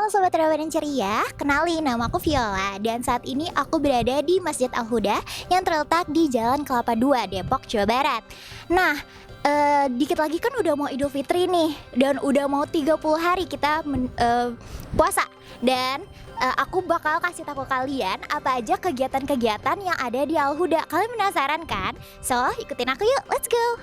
Halo Sobat Rawan dan Ceria, kenalin nama aku Viola dan saat ini aku berada di Masjid Al-Huda yang terletak di Jalan Kelapa 2, Depok, Jawa Barat. Nah, dikit lagi kan udah mau Idul Fitri nih dan udah mau 30 hari kita puasa dan aku bakal kasih tahu kalian apa aja kegiatan-kegiatan yang ada di Al-Huda. Kalian penasaran kan? So, ikutin aku yuk, let's go!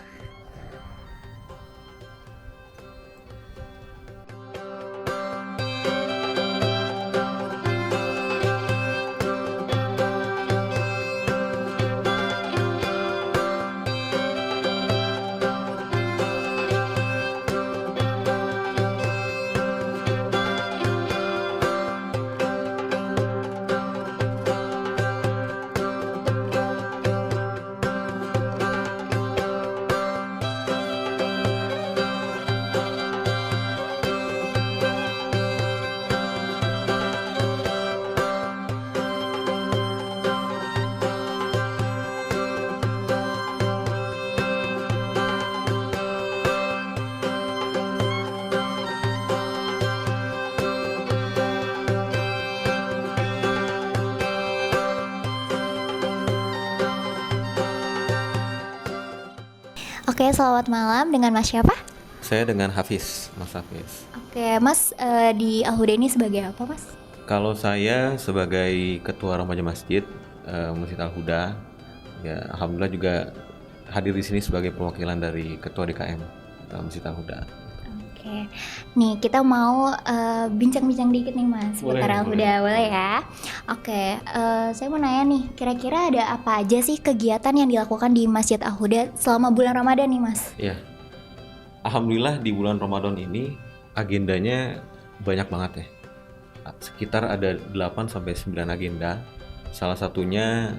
Oke, selamat malam dengan Mas siapa? Saya dengan Hafiz, Mas Hafiz. Oke, Mas di Al-Huda ini sebagai apa, Mas? Kalau saya sebagai Ketua Remaja Masjid Masjid Al-Huda, ya alhamdulillah juga hadir di sini sebagai perwakilan dari Ketua DKM Masjid Al-Huda. Oke, nih kita mau bincang-bincang dikit nih Mas seputar Al-Huda, boleh ya? Oke, saya mau nanya nih, kira-kira ada apa aja sih kegiatan yang dilakukan di Masjid Al-Huda selama bulan Ramadan nih Mas? Ya, alhamdulillah di bulan Ramadan ini agendanya banyak banget ya. Sekitar ada 8-9 agenda. Salah satunya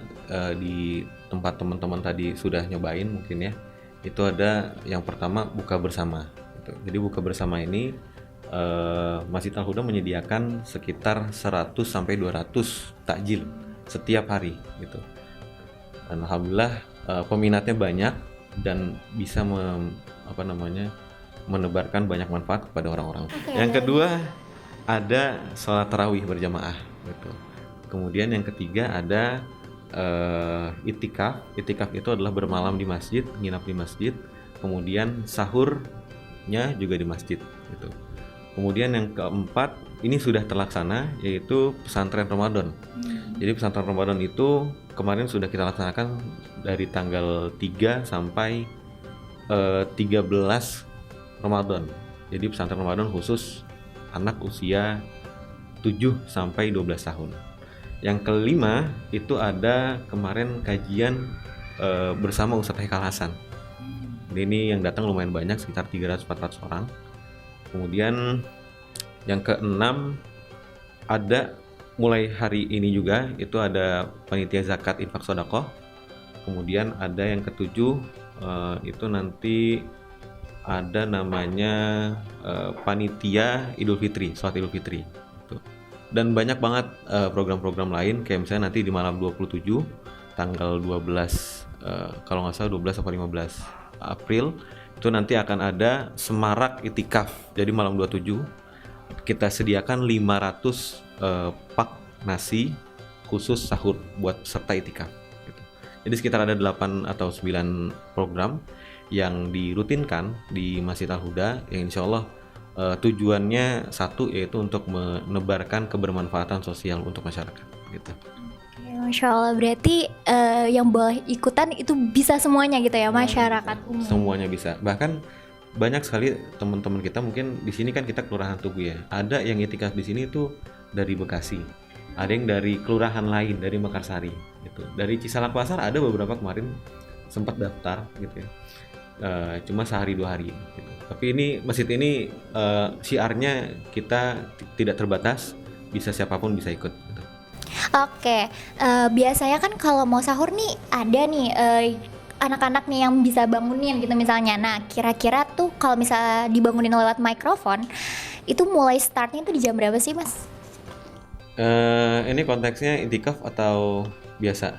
di tempat teman-teman tadi sudah nyobain mungkin ya. Itu ada yang pertama buka bersama. Jadi buka bersama ini Masjid Al-Huda menyediakan sekitar 100-200 takjil setiap hari gitu. Dan alhamdulillah peminatnya banyak dan bisa menebarkan banyak manfaat kepada orang-orang. Yang kedua ada sholat tarawih berjamaah gitu. Kemudian yang ketiga ada itikaf. Itikaf itu adalah bermalam di masjid, nginap di masjid. Kemudian sahurnya juga di masjid gitu. Kemudian yang keempat ini sudah terlaksana yaitu pesantren Ramadan. Jadi pesantren Ramadan itu kemarin sudah kita laksanakan dari tanggal 3 sampai 13 Ramadan. Jadi pesantren Ramadan khusus anak usia 7 sampai 12 tahun. Yang kelima itu ada kemarin kajian bersama Ustadz Haikal Hasan. Ini yang datang lumayan banyak, sekitar 300-400 orang. Kemudian yang keenam ada mulai hari ini juga itu ada panitia zakat infak sedekah. Kemudian ada yang ketujuh itu nanti ada namanya panitia Idul Fitri, sholat Idul Fitri gitu. Dan banyak banget program-program lain kayak misalnya nanti di malam 27 tanggal 12 kalau nggak salah 12 atau 15 April itu nanti akan ada semarak itikaf. Jadi malam 27 kita sediakan 500 pak nasi khusus sahur buat peserta itikaf gitu. Jadi sekitar ada 8 atau 9 program yang dirutinkan di Masjid Al-Huda yang insya Allah tujuannya satu yaitu untuk menebarkan kebermanfaatan sosial untuk masyarakat gitu. Masya Allah, berarti yang boleh ikutan itu bisa semuanya gitu ya, masyarakat umum. Semuanya bisa. Bahkan banyak sekali teman-teman kita mungkin di sini kan kita Kelurahan Tugu ya. Ada yang itikaf di sini itu dari Bekasi. Ada yang dari kelurahan lain, dari Mekarsari gitu. Dari Cisalak Pasar ada beberapa kemarin sempat daftar gitu ya. Cuma sehari 2 hari gitu. Tapi ini masjid ini syiarnya kita tidak terbatas, bisa siapapun bisa ikut gitu. Oke, biasanya kan kalau mau sahur nih ada nih anak-anak nih yang bisa bangunin gitu misalnya. Nah, kira-kira tuh kalau misalnya dibangunin lewat mikrofon, itu mulai startnya tuh di jam berapa sih, Mas? Ini konteksnya itikaf atau biasa?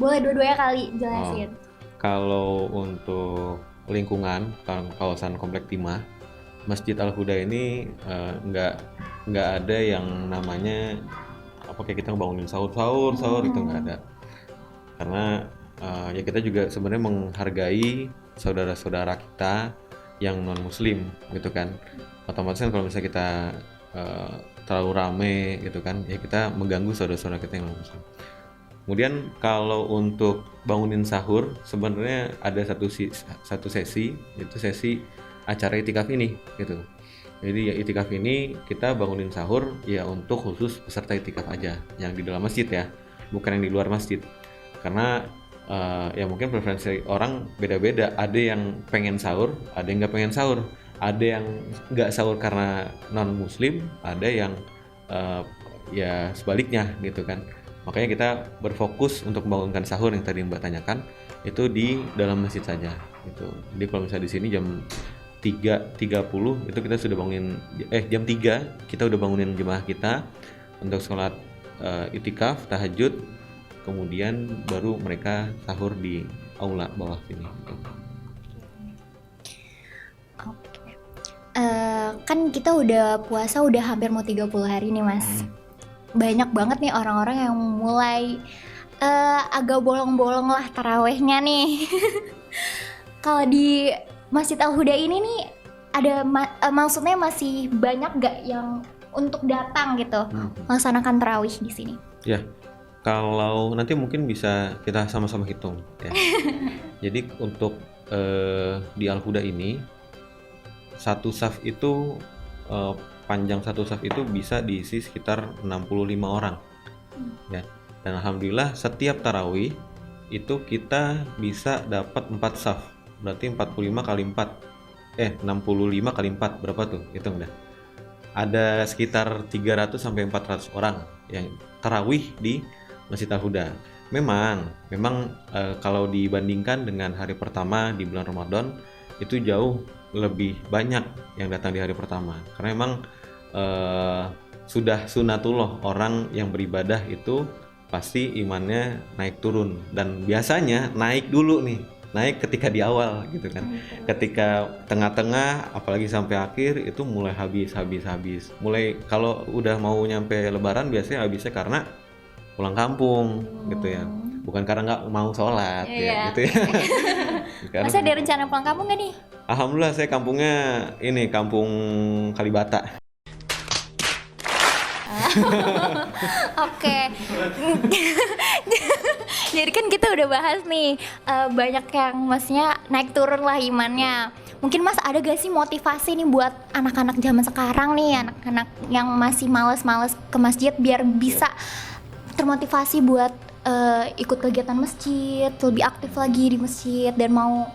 Boleh dua-duanya kali jelasin. Kalau untuk lingkungan kawasan Komplek Timah, Masjid Al-Huda ini nggak nggak ada yang namanya apa kayak kita ngebangunin sahur itu nggak ada, karena ya kita juga sebenarnya menghargai saudara-saudara kita yang non muslim gitu kan. Otomatis kan kalau misalnya kita terlalu rame gitu kan, ya kita mengganggu saudara-saudara kita yang non muslim. Kemudian kalau untuk bangunin sahur sebenarnya ada satu sesi, yaitu sesi acara itikaf ini gitu. Jadi ya itikaf ini kita bangunin sahur ya untuk khusus peserta itikaf aja yang di dalam masjid ya, bukan yang di luar masjid. Karena ya mungkin preferensi orang beda-beda. Ada yang pengen sahur, ada yang nggak pengen sahur. Ada yang nggak sahur karena non muslim, ada yang ya sebaliknya gitu kan. Makanya kita berfokus untuk membangunkan sahur yang tadi Mbak tanyakan itu di dalam masjid saja gitu. Jadi kalau misalnya di sini jam 3.30 itu kita sudah bangunin, jam 3 kita udah bangunin jemaah kita untuk sholat itikaf, tahajud, kemudian baru mereka sahur di aula bawah sini. Kan kita udah puasa udah hampir mau 30 hari nih Mas. Banyak banget nih orang-orang yang mulai agak bolong-bolong lah tarawehnya nih. Kalau di Masjid Al-Huda ini nih ada maksudnya masih banyak gak yang untuk datang gitu melaksanakan tarawih di sini? Ya, kalau nanti mungkin bisa kita sama-sama hitung ya. Jadi untuk di Al-Huda ini satu saf itu panjang satu saf itu bisa diisi sekitar 65 orang ya. Dan alhamdulillah setiap tarawih itu kita bisa dapat 4 saf. Berarti 45 kali 4 65 kali 4 berapa tuh? Hitung dah. Ada sekitar 300 sampai 400 orang yang tarawih di Masjid Al-Huda. Memang kalau dibandingkan dengan hari pertama di bulan Ramadan itu jauh lebih banyak yang datang di hari pertama. Karena memang sudah sunatullah orang yang beribadah itu pasti imannya naik turun, dan biasanya naik dulu nih. Naik ketika di awal gitu kan. Ketika tengah-tengah apalagi sampai akhir itu mulai habis. Mulai kalau udah mau nyampe lebaran biasanya habisnya karena pulang kampung gitu ya. Bukan karena nggak mau sholat ya gitu ya. Masa ada rencana pulang kampung gak nih? Alhamdulillah saya kampungnya ini kampung Kalibata. Oke. Jadi kan kita udah bahas nih banyak yang maksudnya naik turun lah imannya. Mungkin Mas ada gak sih motivasi nih buat anak-anak zaman sekarang nih, anak-anak yang masih males-males ke masjid biar bisa termotivasi buat ikut kegiatan masjid, lebih aktif lagi di masjid dan mau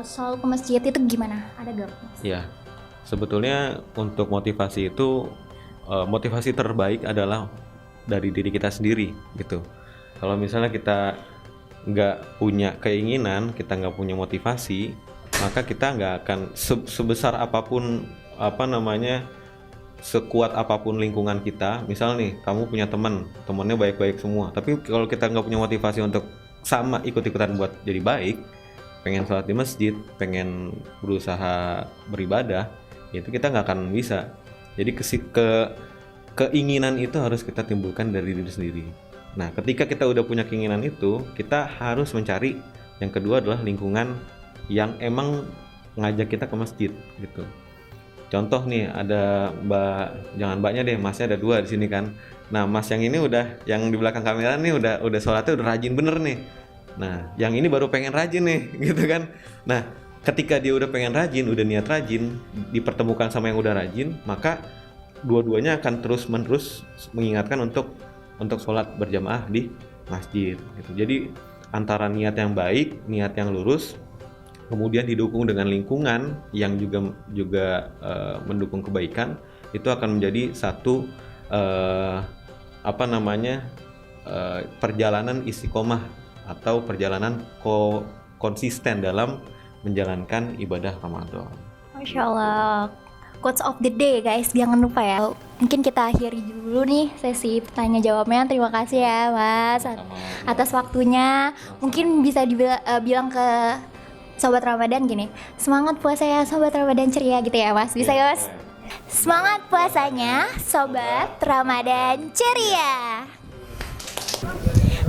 selalu ke masjid, itu gimana? Ada gak Mas? Ya, sebetulnya untuk motivasi itu motivasi terbaik adalah dari diri kita sendiri gitu. Kalau misalnya kita nggak punya keinginan, kita nggak punya motivasi, maka kita nggak akan sebesar apapun sekuat apapun lingkungan kita. Misal nih kamu punya temannya baik-baik semua, tapi kalau kita nggak punya motivasi untuk sama ikut-ikutan buat jadi baik, pengen sholat di masjid, pengen berusaha beribadah, itu kita nggak akan bisa. Jadi keinginan itu harus kita timbulkan dari diri sendiri. Nah, ketika kita udah punya keinginan itu, kita harus mencari yang kedua adalah lingkungan yang emang ngajak kita ke masjid gitu. Contoh nih, ada jangan mbaknya deh, masnya ada 2 di sini kan. Nah, mas yang ini yang di belakang kamera nih udah sholatnya udah rajin bener nih. Nah, yang ini baru pengen rajin nih, gitu kan. Nah, ketika dia udah pengen rajin, udah niat rajin, dipertemukan sama yang udah rajin, maka dua-duanya akan terus-menerus mengingatkan untuk sholat berjamaah di masjid gitu. Jadi antara niat yang baik, niat yang lurus, kemudian didukung dengan lingkungan yang juga mendukung kebaikan, itu akan menjadi satu perjalanan istiqomah atau perjalanan konsisten dalam menjalankan ibadah Ramadan. Masya Allah. Quotes of the day guys, jangan lupa ya. Mungkin kita akhiri dulu nih sesi tanya jawabnya. Terima kasih ya Mas atas waktunya. Mungkin bisa bilang ke Sobat Ramadan gini, semangat puasa ya Sobat Ramadan ceria gitu ya Mas. Bisa ya Mas? Semangat puasanya, Sobat Ramadan ceria.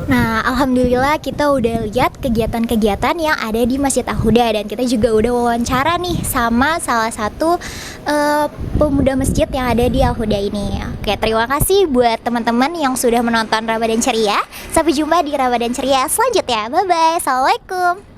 Nah, alhamdulillah kita udah lihat kegiatan-kegiatan yang ada di Masjid Al-Huda, dan kita juga udah wawancara nih sama salah satu pemuda masjid yang ada di Al-Huda ini. Oke, terima kasih buat teman-teman yang sudah menonton Ramadan Ceria. Sampai jumpa di Ramadan Ceria selanjutnya. Bye bye. Assalamualaikum.